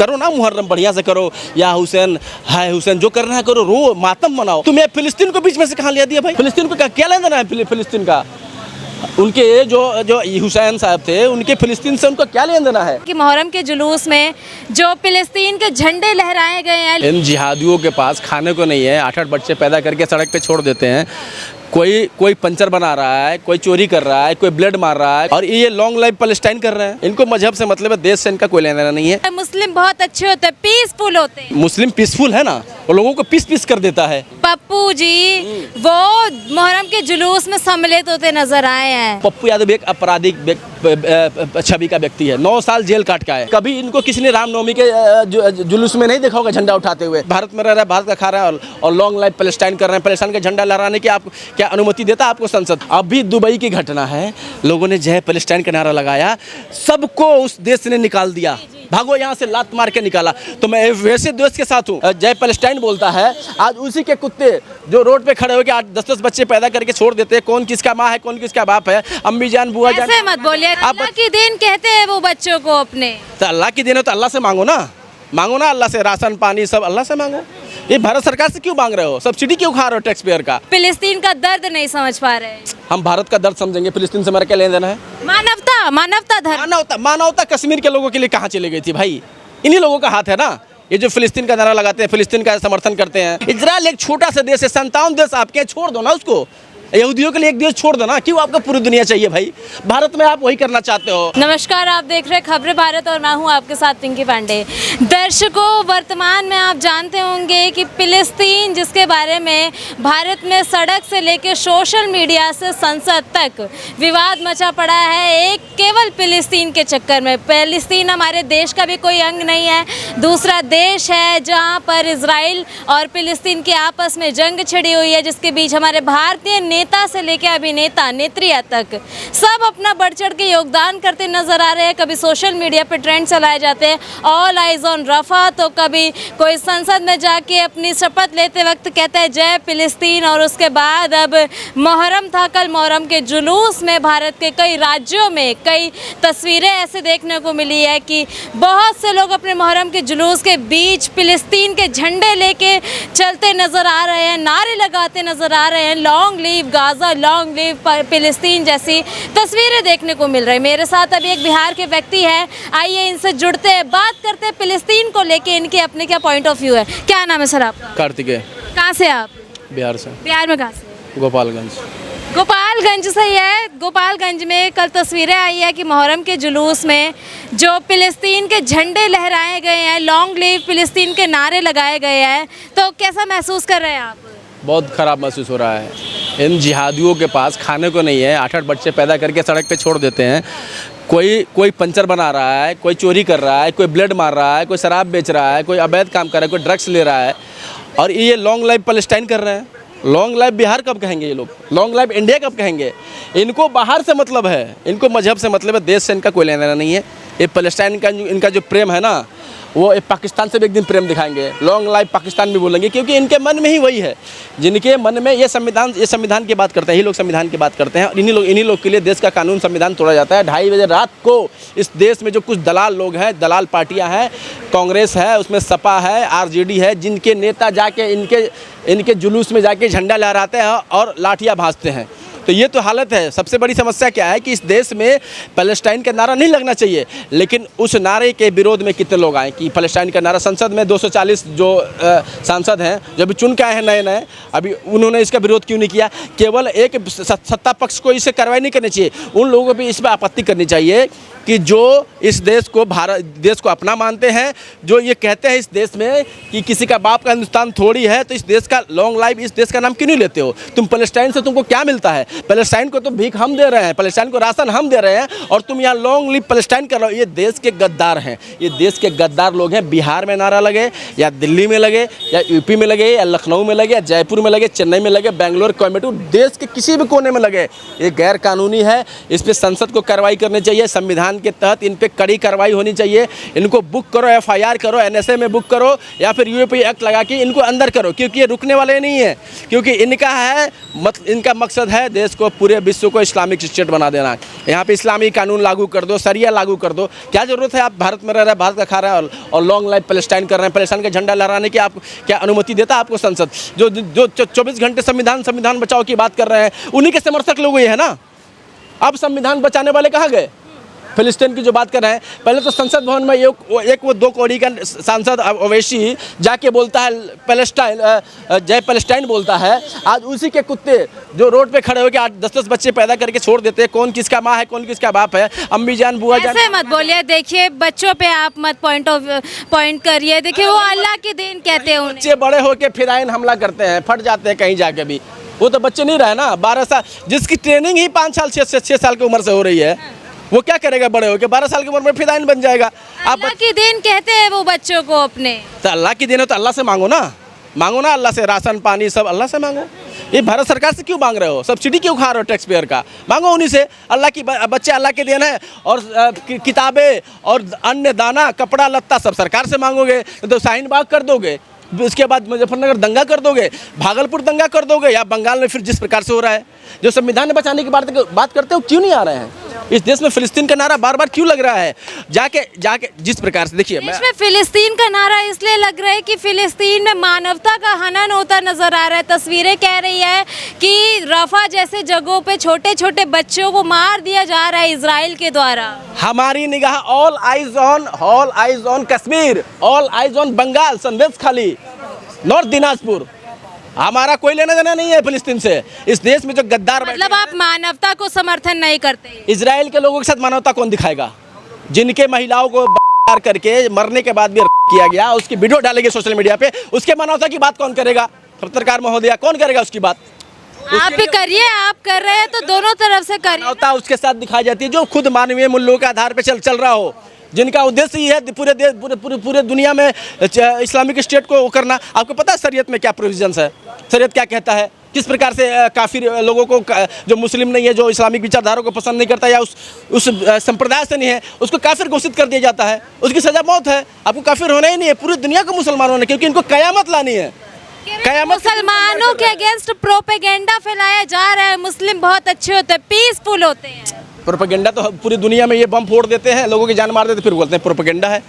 करो ना मुहर्रम बढ़िया से करो, या हुसैन हाय हुसैन जो करना है करो, रो मातम मनाओ। तुम ये फिलिस्तीन को बीच में से कहाँ ले दिया भाई? फिलिस्तीन को क्या लेना देना है फिलिस्तीन का? उनके जो हुसैन साहब थे उनके फिलिस्तीन से उनको क्या लेना देना है? कि मुहर्रम के जुलूस में जो फिलिस्तीन के झंडे लहराए गए हैं। इन जिहादियों के पास खाने को नहीं है, 8-8 बच्चे पैदा करके सड़क पे छोड़ देते हैं। कोई पंचर बना रहा है, कोई चोरी कर रहा है, कोई ब्लेड मार रहा है, और ये लॉन्ग लाइफ पैलेस्टाइन कर रहे हैं। इनको मजहब से मतलब है, देश से इनका कोई लेना देना नहीं है। मुस्लिम बहुत अच्छे होते हैं, पीसफुल होते हैं। मुस्लिम पीसफुल है ना, वो लोगों को पीस कर देता है। पप्पू जी वो मुहर्रम के जुलूस में सम्मिलित होते नजर आए हैं। पप्पू यादव एक आपराधिक छवि का व्यक्ति है, 9 साल जेल काट का है। कभी इनको किसी ने रामनवमी के जुलूस में नहीं देखा होगा झंडा उठाते हुए। भारत में रह रहा है, भारत का खा रहा है, और लॉन्ग लाइफ पैलेस्टाइन कर रहे हैं। पैलेस्टाइन का झंडा लहराने की आप क्या अनुमति देता आपको संसद? अभी दुबई की घटना है, लोगों ने जय पैलेस्टाइन का नारा लगाया, सबको उस देश ने निकाल दिया, भागो यहाँ से, लात मार के निकाला। तो मैं वैसे देश के साथ हूँ। जय पैलेस्टाइन बोलता है, आज उसी के कुत्ते जो रोड पे खड़े होकर 8-10 बच्चे पैदा करके छोड़ देते हैं। कौन किसका माँ है, कौन किसका बाप है, अम्मी जान बुआ जान। ऐसे मत बोलिए, अल्लाह की देन कहते हैं वो बच्चों को अपने। तो अल्लाह की देन है तो अल्लाह से मांगो ना अल्लाह से, राशन पानी सब अल्लाह से मांगो। ये भारत सरकार से क्यों मांग रहे हो? सब्सिडी क्यों खा रहे हो टैक्स पेयर का? फिलिस्तीन का दर्द नहीं समझ पा रहे। हम भारत का दर्द समझेंगे, फिलिस्तीन से हमारा क्या लेना देना है? मानवता, मानवता धर्म, मानवता कश्मीर के लोगों के लिए कहाँ चली गई थी भाई? इन्हीं लोगों का हाथ है ना, ये जो फिलिस्तीन का नारा लगाते हैं, फिलिस्तीन का समर्थन करते हैं। इजराइल एक छोटा सा देश है, 57 देश आपके, छोड़ दो ना उसको। यहूदियों के लिए एक देश छोड़ दो ना, क्यों आपको पूरी दुनिया चाहिए भाई? भारत में आप वही करना चाहते हो। नमस्कार, आप देख रहे हैं खबरें भारत और मैं हूं आपके साथ पिंकी पांडे। दर्शकों, वर्तमान में आप जानते होंगे कि फिलिस्तीन, जिसके बारे में भारत में सड़क से लेकर सोशल मीडिया से संसद तक विवाद मचा पड़ा है, एक केवल फिलिस्तीन के चक्कर में। फिलिस्तीन हमारे देश का भी कोई अंग नहीं है, दूसरा देश है जहां पर इजराइल और फिलिस्तीन की आपस में जंग छिड़ी हुई है, जिसके बीच हमारे भारतीय नेता से लेकर अभिनेता नेत्रिया तक सब अपना बढ़ चढ़ के योगदान करते नजर आ रहे हैं। कभी सोशल मीडिया पे ट्रेंड चलाए जाते हैं, ऑल आइज ऑन रफा, तो कभी कोई संसद में जाके अपनी शपथ लेते वक्त कहता है जय फिलिस्तीन। और उसके बाद अब मुहर्रम था, कल मुहर्रम के जुलूस में भारत के कई राज्यों में कई तस्वीरें ऐसे देखने को मिली है कि बहुत से लोग अपने मुहर्रम के जुलूस के बीच फिलिस्तीन के झंडे लेके चलते नजर आ रहे हैं, नारे लगाते नजर आ रहे हैं, long leave Gaza, long leave फिलिस्तीन जैसी तस्वीरें देखने को मिल रही है। मेरे साथ अभी एक बिहार के व्यक्ति हैं, आइए इनसे जुड़ते हैं, बात करते हैं फिलिस्तीन को लेके, इनके अपने क्या पॉइंट ऑफ व्यू है। क्या नाम है सर आपका? कार्तिकेय। कहाँ से आप? बिहार से। बिहार में कहाँ से? गोपालगंज। गोपालगंज से ही है। गोपालगंज में कल तस्वीरें आई है कि मुहर्रम के जुलूस में जो फिलिस्तीन के झंडे लहराए गए हैं, लॉन्ग लीव फिलिस्तीन के नारे लगाए गए हैं, तो कैसा महसूस कर रहे हैं आप? बहुत ख़राब महसूस हो रहा है। इन जिहादियों के पास खाने को नहीं है, 8-8 बच्चे पैदा करके सड़क पे छोड़ देते हैं। कोई पंचर बना रहा है, कोई चोरी कर रहा है, कोई ब्लेड मार रहा है, कोई शराब बेच रहा है, कोई अवैध काम कर रहा है, कोई ड्रग्स ले रहा है, और ये लॉन्ग लाइफ पैलेस्टाइन कर रहे हैं। लॉन्ग लाइफ बिहार कब कहेंगे ये लोग? लॉन्ग लाइफ इंडिया कब कहेंगे? इनको बाहर से मतलब है, इनको मजहब से मतलब है, देश से इनका कोई लेना देना नहीं है। ये पैलेस्टाइन का इनका जो प्रेम है ना, वो पाकिस्तान से भी एक दिन प्रेम दिखाएंगे, लॉन्ग लाइफ पाकिस्तान भी बोलेंगे, क्योंकि इनके मन में ही वही है। जिनके मन में ये संविधान की बात करते हैं, ये लोग संविधान की बात करते हैं, और इन्हीं लोग के लिए देश का कानून संविधान तोड़ा जाता है। 2:30 बजे रात को इस देश में जो कुछ दलाल लोग हैं, दलाल पार्टियां हैं, कांग्रेस है, उसमें सपा है, आरजेडी है, जिनके नेता जाके इनके जुलूस में जाके झंडा लहराते हैं और लाठियाँ भांजते हैं। तो ये तो हालत है। सबसे बड़ी समस्या क्या है कि इस देश में पैलेस्टाइन का नारा नहीं लगना चाहिए, लेकिन उस नारे के विरोध में कितने लोग आए कि पैलेस्टाइन का नारा। संसद में 240 जो सांसद हैं, जो अभी चुन के आए हैं नए, अभी उन्होंने इसका विरोध क्यों नहीं किया? केवल एक सत्ता पक्ष को इसे कार्रवाई नहीं करनी चाहिए, उन लोगों को भी इस पर आपत्ति करनी चाहिए कि जो इस देश को देश को अपना मानते हैं, जो ये कहते हैं इस देश में कि किसी का बाप का हिंदुस्तान थोड़ी है, तो इस देश का लॉन्ग लाइफ, इस देश का नाम क्यों नहीं लेते हो? तुम पैलेस्टाइन से तुमको क्या मिलता है? पैलेस्टाइन को तो भीख हम दे रहे हैं, पैलेस्टाइन को राशन हम दे रहे हैं, और तुम यहाँ लॉन्ग लिव पैलेस्टाइन कर रहे हो। ये देश के गद्दार हैं, ये देश के गद्दार लोग हैं। बिहार में नारा लगे, या दिल्ली में लगे, या यूपी में लगे, या लखनऊ में लगे, या जयपुर में लगे, चेन्नई में लगे, बेंगलोर, कोयम्बटूर, देश के किसी भी कोने में लगे, ये गैर कानूनी है। इस पर संसद को कार्रवाई करनी चाहिए, संविधान संविधान के तहत इन पे कड़ी कार्रवाई होनी चाहिए। इनको बुक करो, FIR करो, NSA में बुक करो या फिर UAP एक्ट लगा के इनको अंदर करो, क्योंकि ये रुकने वाले नहीं है। क्योंकि इनका मकसद है देश को, पूरे विश्व को इस्लामिक स्टेट बना देना। यहाँ पे इस्लामी कानून लागू कर दो, शरिया लागू कर दो। क्या ज़रूरत है? आप भारत में रह रहे हैं, भारत का खा रहे हैं और लॉन्ग लाइफ पैलेस्टाइन कर रहे हैं। पैलेस्टाइन का झंडा लहराने की आप क्या अनुमति देता है आपको संसद? जो 24 घंटे संविधान बचाओ की बात कर रहे हैं, उन्हीं के समर्थक लोग ये है ना। अब संविधान बचाने वाले कहाँ गए? फिलिस्तीन की जो बात कर रहे हैं, पहले तो संसद भवन में एक वो 2 कौड़ी का सांसद ओवैसी जाके बोलता है पैलेस्टाइन, जय पैलेस्टाइन बोलता है। आज उसी के कुत्ते जो रोड पे खड़े होकर 8-10 बच्चे पैदा करके छोड़ देते हैं। कौन किसका माँ है, कौन किसका बाप है, अम्मी जान, बुआ जान। ऐसे मत बोलिए, देखिए बच्चों पे आप मत पॉइंट करिए। देखिए वो अल्लाह के दिन कहते हैं उन्हें। बच्चे बड़े होकर फिराइन हमला करते हैं, फट जाते हैं कहीं जाके भी। वो तो बच्चे नहीं रहे ना, 12 साल, जिसकी ट्रेनिंग ही 5 साल 6 साल की उम्र से हो रही है, वो क्या करेगा बड़े होकर? 12 साल की उम्र में फिदाइन बन जाएगा। आप अल्लाह की दिन कहते हैं वो बच्चों को अपने। तो अल्लाह की दिन है तो अल्लाह से मांगो ना अल्लाह से। राशन पानी सब अल्लाह से मांगो। ये भारत सरकार से क्यों मांग रहे हो? सब्सिडी क्यों खा रहे हो टैक्स पेयर का? मांगो उन्हीं से। अल्लाह की बच्चे अल्लाह के देन है, और किताबें और अन्य दाना, कपड़ा लत्ता सब सरकार से मांगोगे तो शाहीन बाग कर दोगे, उसके बाद मुजफ्फरनगर दंगा कर दोगे, भागलपुर दंगा कर दोगे, या बंगाल में फिर जिस प्रकार से हो रहा है। जो संविधान बचाने की बात करते हो क्यों नहीं आ रहे हैं? इस देश में फिलिस्तीन का नारा बार बार क्यों लग रहा है? जाके जिस प्रकार से देखिए, देश में फिलिस्तीन का नारा इसलिए लग रहा है कि फिलिस्तीन में मानवता का हनन होता नजर आ रहा है। तस्वीरें कह रही है कि रफा जैसे जगहों पे छोटे छोटे बच्चों को मार दिया जा रहा है इजराइल के द्वारा। हमारी निगाह all eyes on Kashmir, all eyes on Bengal, संदेश खाली, नॉर्थ दिनाजपुर। हमारा कोई लेना देना नहीं है फिलिस्तीन से। इस देश में जो गद्दार, मतलब आप मानवता को समर्थन नहीं करते? इजराइल के लोगों के साथ मानवता कौन दिखाएगा? जिनके महिलाओं को करके मरने के बाद भी किया गया, उसकी वीडियो डालेंगे सोशल मीडिया पे, उसके मानवता की बात कौन करेगा? पत्रकार महोदया, कौन करेगा उसकी बात? आप भी करिए, आप कर रहे हैं तो दोनों तरफ से करिए। मानवता उसके साथ दिखाई जाती है जो खुद मानवीय मूल्यों के आधार पर चल रहा हो, जिनका उद्देश्य ही है पूरे दुनिया में इस्लामिक स्टेट को करना। आपको पता है शरीयत में क्या प्रोविजंस है? शरीयत क्या कहता है? किस प्रकार से काफिर लोगों को, जो मुस्लिम नहीं है, जो इस्लामिक विचारधारा को पसंद नहीं करता या उस संप्रदाय से नहीं है, उसको काफिर घोषित कर दिया जाता है। उसकी सजा मौत है। आपको काफिर होना ही नहीं है, पूरी दुनिया को मुसलमान होना है, क्योंकि इनको कयामत लानी है। मुसलमानों के अगेंस्ट प्रोपेगेंडा फैलाया जा रहा है। मुस्लिम बहुत अच्छे होते हैं, पीसफुल होते हैं। प्रोपेगेंडा तो पूरी दुनिया में ये बम फोड़ देते हैं, लोगों की जान मार देते, फिर बोलते हैं प्रोपेगेंडा है।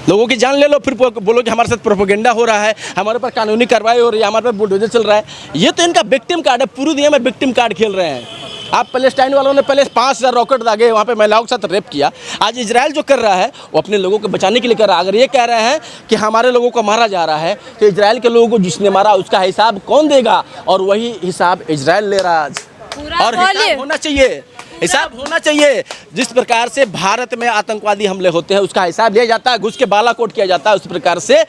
लोगों की जान ले लो, फिर बोलो कि हमारे साथ प्रोपेगेंडा हो रहा है, हमारे पर कानूनी कार्रवाई हो रही है, हमारे पर बुलडोजर चल रहा है। ये तो इनका विक्टिम कार्ड है। पूरी दुनिया में विक्टिम कार्ड खेल रहे हैं। आप पैलेस्टाइन वालों ने पहले 5000 रॉकेट दागे, वहाँ पे महिलाओं के साथ रेप किया। आज इजराइल जो कर रहा है वो अपने लोगों को बचाने के लिए कर रहा है। अगर ये कह रहे हैं कि हमारे लोगों को मारा जा रहा है, तो इजराइल के लोगों को जिसने मारा उसका हिसाब कौन देगा? और वही हिसाब इजराइल ले रहा है। और हिसाब होना चाहिए, हिसाब होना चाहिए। जिस प्रकार से भारत में आतंकवादी हमले होते हैं उसका हिसाब लिया जाता है, घुस के बालाकोट किया जाता है, उस प्रकार से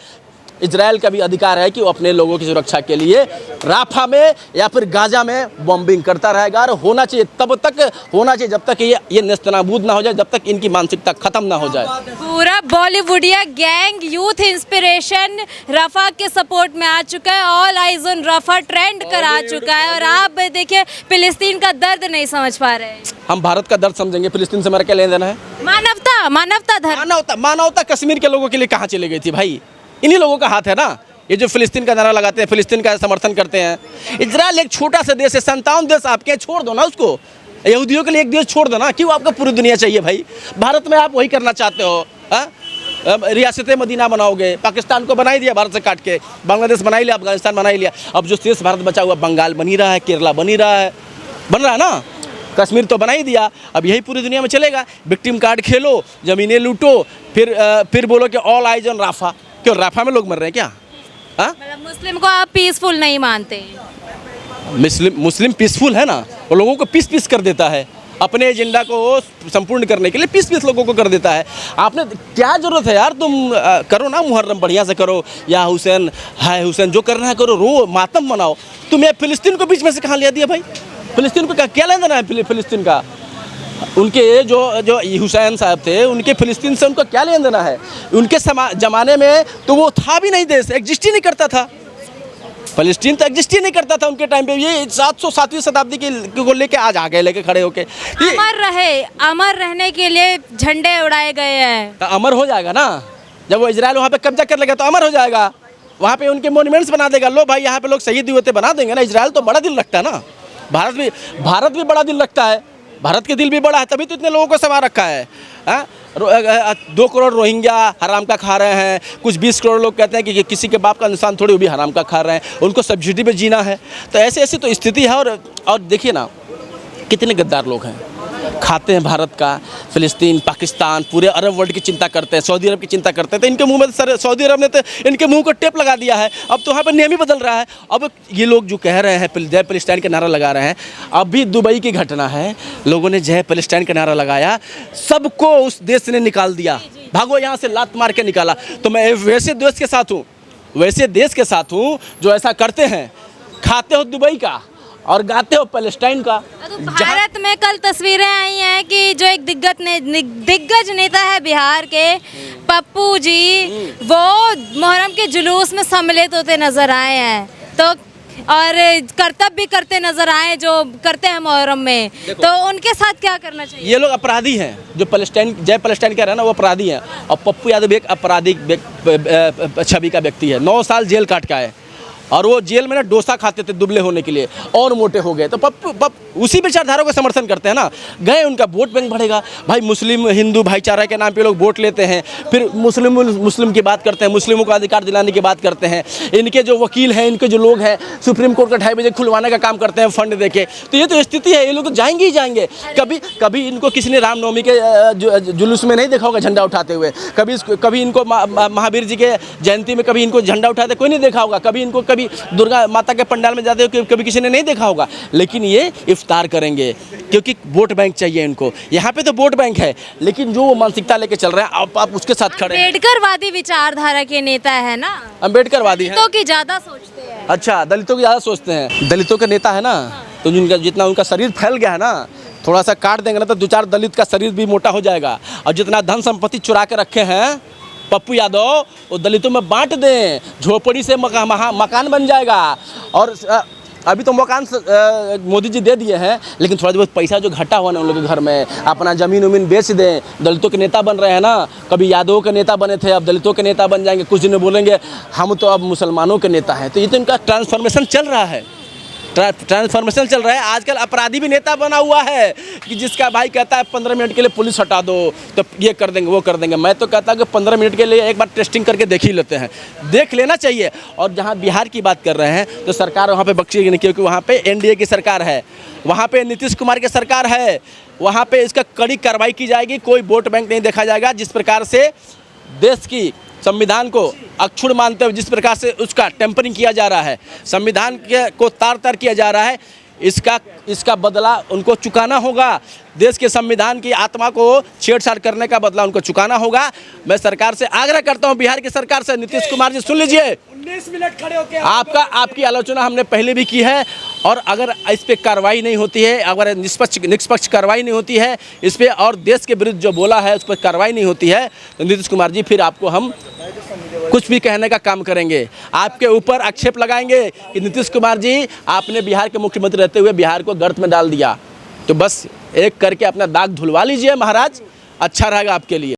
इजराइल का भी अधिकार है कि वो अपने लोगों की सुरक्षा के लिए राफा में या फिर गाजा में बॉम्बिंग करता रहेगा। और होना चाहिए, तब तक होना चाहिए जब तक ये नेस्तनाबूद ना हो जाए, जब तक इनकी मानसिकता खत्म ना हो जाए। पूरा बॉलीवुडिया गैंग यूथ इंस्पिरेशन रफा के सपोर्ट में आ चुका है। ऑल आइज ऑन रफा ट्रेंड करा चुका है। और आप देखिए फिलिस्तीन का दर्द नहीं समझ पा रहे हैं। हम भारत का दर्द समझेंगे, फिलिस्तीन से हमारा क्या लेना देना है? मानवता कश्मीर के लोगों के लिए कहाँ चली गई थी भाई? इन्हीं लोगों का हाथ है ना। ये जो फिलिस्तीन का नारा लगाते हैं, फिलिस्तीन का समर्थन करते हैं। इजराइल एक छोटा सा देश है, 57 देश आपके, छोड़ दो ना उसको। यहूदियों के लिए एक देश छोड़ दो ना। क्यों आपको पूरी दुनिया चाहिए भाई? भारत में आप वही करना चाहते हो। रियासत मदीना बनाओगे, पाकिस्तान को बना ही दिया भारत से काट के, बांग्लादेश बना ही लिया, अफगानिस्तान बना ही लिया। अब जो शेष भारत बचा हुआ, बंगाल बन ही रहा है, केरला बन ही रहा है, बन रहा है ना। कश्मीर तो बना ही दिया। अब यही पूरी दुनिया में चलेगा। विक्टिम कार्ड खेलो, ज़मीनें लूटो, फिर बोलो कि ऑल आइज ऑन राफा। क्यों राफा में लोग मर रहे हैं क्या? मतलब मुस्लिम को आप पीसफुल नहीं मानते? मुस्लिम पीसफुल है ना, वो लोगों को पीस कर देता है। अपने एजेंडा को संपूर्ण करने के लिए पीस लोगों को कर देता है। आपने क्या ज़रूरत है यार? तुम करो ना मुहर्रम बढ़िया से करो, या हुसैन हाय हुसैन, जो करना है करो, रो मातम मनाओ। तुम्हें फिलिस्तीन को बीच में से कहाँ ले दिया भाई? फिलिस्तीन को क्या लेना देना है फिलिस्तीन का? उनके जो हुसैन साहब थे, उनके फिलिस्तीन से उनको क्या लेना देना है? उनके ज़माने में तो वो था भी नहीं, देश एग्जिस्ट ही नहीं करता था। फ़लस्तीन तो एग्जिस्ट ही नहीं करता था उनके टाइम पे। ये 700-7वीं शताब्दी को लेके आज आ गए, लेके खड़े होके। अमर रहने के लिए झंडे उड़ाए गए हैं। तो अमर हो जाएगा ना, जब वो इजराइल वहाँ पे कब्जा कर लेगा तो अमर हो जाएगा। वहाँ पे उनके मोन्यूमेंट्स बना देगा। लो भाई, यहाँ पे लोग शहीद हुए थे, बना देंगे ना। इजराइल तो बड़ा दिल रखता है ना, भारत भी बड़ा दिल रखता है। भारत के दिल भी बड़ा है, तभी तो इतने लोगों को समा रखा है। 2 करोड़ रोहिंग्या हराम का खा रहे हैं। कुछ 20 करोड़ लोग कहते हैं कि किसी के बाप का निशान थोड़ी, वो भी हराम का खा रहे हैं। उनको सब्सिडी पे जीना है। तो ऐसी तो स्थिति है। और देखिए ना, कितने गद्दार लोग हैं, खाते हैं भारत का, फ़िलिस्तीन, पाकिस्तान, पूरे अरब वर्ल्ड की चिंता करते हैं, सऊदी अरब की चिंता करते हैं। तो इनके मुंह में सर, सऊदी अरब ने तो इनके मुंह को टेप लगा दिया है। अब तो वहाँ पर नियम ही बदल रहा है। अब ये लोग जो कह रहे हैं जय पैलेस्टाइन का नारा लगा रहे हैं, अभी दुबई की घटना है, लोगों ने जय पैलेस्टाइन का नारा लगाया, सबको उस देश ने निकाल दिया, भागो यहाँ से, लात मार के निकाला। तो मैं वैसे देश के साथ हूँ, वैसे देश के साथ हूँ जो ऐसा करते हैं, खाते हो दुबई का और गाते हो पैलेस्टाइन का। तो भारत में कल तस्वीरें आई हैं कि जो एक दिग्गज नेता है बिहार के, पप्पू जी, वो मुहर्रम के जुलूस में सम्मिलित होते नजर आए हैं। तो और करतब भी करते नजर आए जो करते हैं मुहर्रम में। तो उनके साथ क्या करना चाहिए? ये लोग अपराधी हैं, जो जय पैलेस्टाइन कह रहे हैं ना, वो अपराधी हैं। और पप्पू यादव भी एक आपराधिक छवि का व्यक्ति है। 9 साल जेल काट के आए और वो जेल में ना डोसा खाते थे दुबले होने के लिए, और मोटे हो गए। तो पप्पू उसी विचारधारा को समर्थन करते हैं ना। गए, उनका वोट बैंक बढ़ेगा। भाई, मुस्लिम हिंदू भाईचारा के नाम पे लोग वोट लेते हैं, फिर मुस्लिम की बात करते हैं, मुस्लिमों को अधिकार दिलाने की बात करते हैं। इनके जो वकील हैं, इनके जो लोग हैं, सुप्रीम कोर्ट का 2:30 बजे खुलवाने का काम करते हैं फंड देके। तो ये तो स्थिति है, ये लोग तो जाएंगे ही जाएंगे। कभी इनको किसी ने रामनवमी के जुलूस में नहीं देखा होगा झंडा उठाते हुए। कभी इनको महावीर जी के जयंती में कभी इनको झंडा उठाते कोई नहीं देखा होगा। कभी दुर्गा माता के पंडाल में जाते हो कभी किसी ने नहीं देखा होगा। लेकिन ये इफ्तार करेंगे क्योंकि वोट बैंक चाहिए इनको। यहाँ पे तो वोट बैंक है, लेकिन जो वो मानसिकता लेके चल रहे हैं, आप उसके साथ खड़े हैं। अम्बेडकरवादी विचारधारा के नेता है ना, अम्बेडकरवादी है, दलितों की ज्यादा सोचते हैं। अच्छा, दलितों की ज़्यादा सोचते हैं। दलितों के नेता है ना, तो जितना उनका शरीर फैल गया है ना, थोड़ा सा काट देंगे ना तो 2-4 दलित का शरीर भी मोटा हो जाएगा। और जितना धन संपत्ति चुरा के रखे हैं पप्पू यादव, वो दलितों में बांट दें, झोपड़ी से मकान बन जाएगा। और अभी तो मकान मोदी जी दे दिए हैं, लेकिन थोड़ा बहुत पैसा जो घटा हुआ ना उन लोगों के घर में, अपना ज़मीन उमीन बेच दें। दलितों के नेता बन रहे हैं ना, कभी यादवों के नेता बने थे, अब दलितों के नेता बन जाएंगे। कुछ दिन में बोलेंगे हम तो अब मुसलमानों के नेता हैं। तो ये तो इनका ट्रांसफॉर्मेशन चल रहा है, ट्रांसफॉर्मेशन चल रहा है। आजकल अपराधी भी नेता बना हुआ है कि जिसका भाई कहता है 15 मिनट के लिए पुलिस हटा दो तो ये कर देंगे, वो कर देंगे। मैं तो कहता हूँ कि 15 मिनट के लिए एक बार टेस्टिंग करके देख ही लेते हैं, देख लेना चाहिए। और जहाँ बिहार की बात कर रहे हैं तो सरकार वहाँ पे बख्शेगी नहीं, क्योंकि वहाँ पे एनडीए की सरकार है, वहाँ पे नीतीश कुमार की सरकार है। वहाँ पे इसका कड़ी कार्रवाई की जाएगी, कोई वोट बैंक नहीं देखा जाएगा। जिस प्रकार से देश की संविधान को अक्षुण्ण मानते हुए जिस प्रकार से उसका टेम्परिंग किया जा रहा है, संविधान को तार-तार किया जा रहा है, इसका बदला उनको चुकाना होगा। देश के संविधान की आत्मा को छेड़छाड़ करने का बदला उनको चुकाना होगा। मैं सरकार से आग्रह करता हूं, बिहार की सरकार से, नीतीश कुमार जी सुन लीजिए, 19 मिनट खड़े होकर आपकी आलोचना हमने पहले भी की है। और अगर इस पर कार्रवाई नहीं होती है, अगर निष्पक्ष कार्रवाई नहीं होती है इस पर, और देश के विरुद्ध जो बोला है उस पर कार्रवाई नहीं होती है, तो नीतीश कुमार जी फिर आपको हम कुछ भी कहने का काम करेंगे। आपके ऊपर आक्षेप लगाएंगे कि नीतीश कुमार जी, आपने बिहार के मुख्यमंत्री रहते हुए बिहार को गर्त में डाल दिया। तो बस एक करके अपना दाग धुलवा लीजिए महाराज, अच्छा रहेगा आपके लिए।